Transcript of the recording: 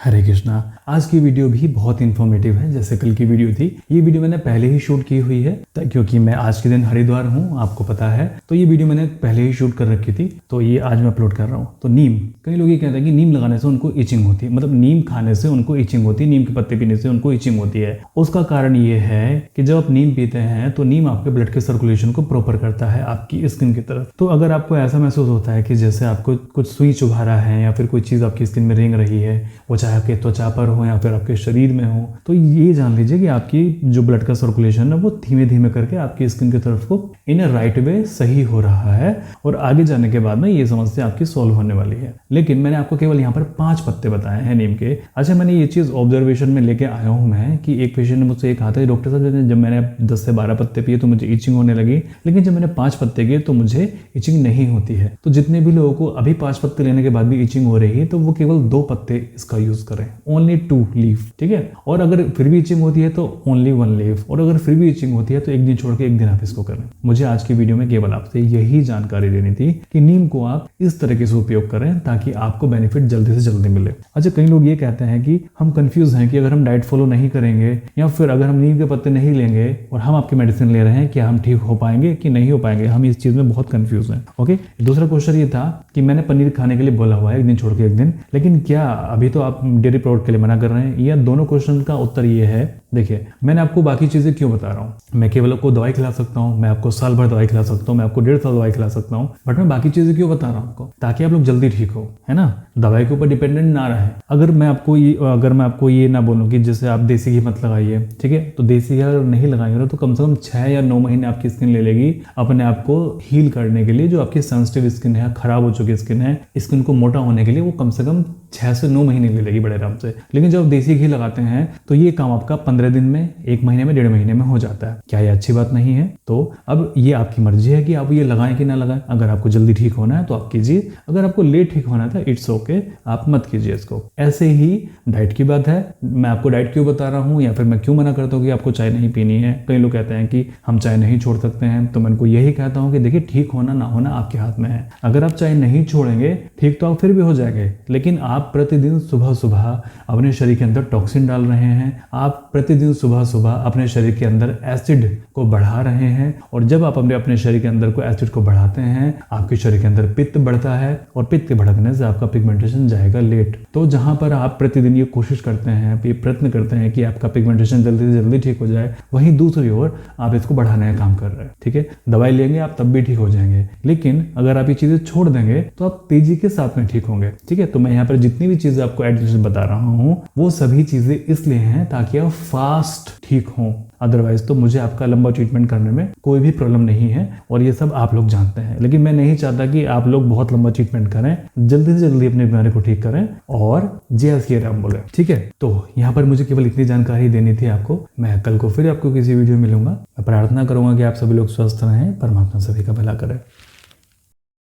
हरे कृष्णा। आज की वीडियो भी बहुत इन्फॉर्मेटिव है, जैसे कल की वीडियो थी। ये वीडियो मैंने पहले ही शूट की हुई है क्योंकि मैं आज के दिन हरिद्वार हूँ, आपको पता है। तो ये वीडियो मैंने पहले ही शूट कर रखी थी, तो ये आज मैं अपलोड कर रहा हूँ। तो नीम, कई लोग ये कहते हैं कि नीम लगाने से उनको इचिंग होती है, मतलब नीम खाने से उनको इचिंग होती है, नीम के पत्ते पीने से उनको इचिंग होती है। उसका कारण ये है कि जब आप नीम पीते हैं तो नीम आपके ब्लड के सर्कुलेशन को प्रॉपर करता है आपकी स्किन की तरफ। तो अगर आपको ऐसा महसूस होता है कि जैसे आपको कुछ सुई चुभा रहा है या फिर कोई चीज़ आपकी स्किन में रेंग रही है, वो चाहे आपके त्वचा पर हो या फिर आपके शरीर में हो, तो ये जान लीजिए कि आपकी जो ब्लड का सर्कुलेशन है वो धीमे धीमे करके आपकी स्किन की तरफ को इन अ राइट वे सही हो रहा है और आगे जाने के बाद में ये समस्या आपकी सॉल्व होने वाली है। लेकिन मैंने आपको केवल यहाँ पर 5 पत्ते बताए हैं नीम के। अच्छा, मैंने ये चीज़ ऑब्जर्वेशन में लेके आया हूँ मैं कि एक पेशेंट ने मुझसे ये कहा था, डॉक्टर साहब जब मैंने 10 से 12 पत्ते पिए तो मुझे इचिंग होने लगी, लेकिन जब मैंने 5 पत्ते किए तो मुझे इचिंग नहीं होती है। तो जितने भी लोगों को अभी 5 पत्ते लेने के बाद भी इचिंग हो रही है तो वो केवल 2 पत्ते इसका यूज करें, ओनली 2 लीफ, ठीक है। और अगर फिर भी इचिंग होती है तो ओनली 1 लीफ, और अगर फिर भी इचिंग होती है तो एक दिन छोड़ के एक दिन आप इसको करें। मुझे आज की वीडियो में केवल आपसे यही जानकारी देनी थी कि नीम को आप इस तरीके से उपयोग करें ताकि आपको बेनिफिट जल्दी से जल्दी मिले। अच्छा, कई लोग ये कहते हैं कि हम कंफ्यूज हैं कि अगर हम डाइट फॉलो नहीं करेंगे या फिर अगर हम नीम के पत्ते नहीं लेंगे और हम आपकी मेडिसिन ले रहे हैं, क्या हम ठीक हो पाएंगे कि नहीं हो पाएंगे। हम इस चीज़ में बहुत कंफ्यूज हैं। ओके, दूसरा क्वेश्चन ये था कि मैंने पनीर खाने के लिए बोला हुआ है एक दिन छोड़ के एक दिन, लेकिन क्या अभी तो आप डेयरी प्रोडक्ट के लिए मना कर रहे हैं? या दोनों क्वेश्चन का उत्तर ये है, देखिए मैंने आपको बाकी चीज़ें क्यों बता रहा हूँ। मैं केवल आपको दवाई खिला सकता हूँ, मैं आपको साल भर दवाई खिला सकता हूँ, मैं आपको 1.5 साल दवाई खिला सकता हूँ, बट मैं बाकी चीज़ें क्यों बता रहा हूँ आपको? ताकि आप लोग जल्दी ठीक हो, है ना, दवाई के ऊपर डिपेंडेंट ना रहे। अगर मैं आपको ये ना बोलूँ कि जैसे आप देसी घी मत लगाइए, ठीक है, तो देसी घी अगर नहीं लगाएंगे तो कम से कम 6 या 9 महीने आपकी स्किन ले लेगी अपने आप को हील करने के लिए। जो आपकी सेंसिटिव स्किन है, खराब हो चुकी स्किन है, स्किन को मोटा होने के लिए वो कम से कम 6 से 9 महीने ले लेगी बड़े आराम से। लेकिन जब देसी घी लगाते हैं तो ये काम आपका 15 दिन में, 1 महीने में, 1.5 महीने में हो जाता है। क्या ये अच्छी बात नहीं है? तो अब ये आपकी मर्जी है कि आप ये लगाएं कि ना लगाएं। अगर आपको जल्दी ठीक होना है तो आप कीजिए, अगर आपको लेट ठीक होना था इट्स ओके, आप मत कीजिए इसको। ऐसे ही डाइट की बात है, मैं आपको डाइट क्यों बता रहा हूँ या फिर मैं क्यों मना करता हूँ कि आपको चाय नहीं पीनी है। कई लोग कहते हैं कि हम चाय नहीं छोड़ सकते हैं, तो मैं उनको यही कहता हूँ कि देखिए, ठीक होना ना होना आपके हाथ में है। अगर आप चाय नहीं छोड़ेंगे ठीक तो आप फिर भी हो जाएंगे, लेकिन आप प्रतिदिन सुबह सुबह अपने शरीर के अंदर टॉक्सिन डाल रहे हैं, आप प्रतिदिन सुबह सुबह अपने शरीर के अंदर एसिड को बढ़ा रहे हैं, और जब आप अपने शरीर के अंदर को एसिड को बढ़ाते हैं आपके शरीर के अंदर पित्त बढ़ता है, और पित्त के भड़कने से आपका पिगमेंटेशन जाएगा लेट। तो जहां पर आप प्रतिदिन ये कोशिश करते हैं, ये प्रयत्न करते हैं कि आपका पिगमेंटेशन जल्दी से जल्दी ठीक हो जाए, वहीं दूसरी ओर आप इसको बढ़ाने का काम कर रहे हैं, ठीक है। दवाई लेंगे आप तब भी ठीक हो जाएंगे, लेकिन अगर आप ये चीजें छोड़ देंगे तो आप तेजी के साथ में ठीक होंगे, ठीक है। तो मैं यहाँ पर जितनी भी चीजें आपको एडमिशन बता रहा हूँ वो सभी चीजें इसलिए हैं ताकि आप फास्ट ठीक हों। अदरवाइज तो मुझे आपका लंबा ट्रीटमेंट करने में कोई भी प्रॉब्लम नहीं है, और ये सब आप लोग जानते हैं। लेकिन मैं नहीं चाहता कि आप लोग बहुत लंबा ट्रीटमेंट करें, जल्दी से जल्दी अपनी बीमारी को ठीक करें और जय श्री राम बोले, ठीक है। तो यहाँ पर मुझे केवल इतनी जानकारी देनी थी आपको। मैं कल को फिर आपको किसी वीडियो में मिलूंगा। मैं प्रार्थना करूंगा कि आप सभी लोग स्वस्थ रहें, परमात्मा सभी का भला करे।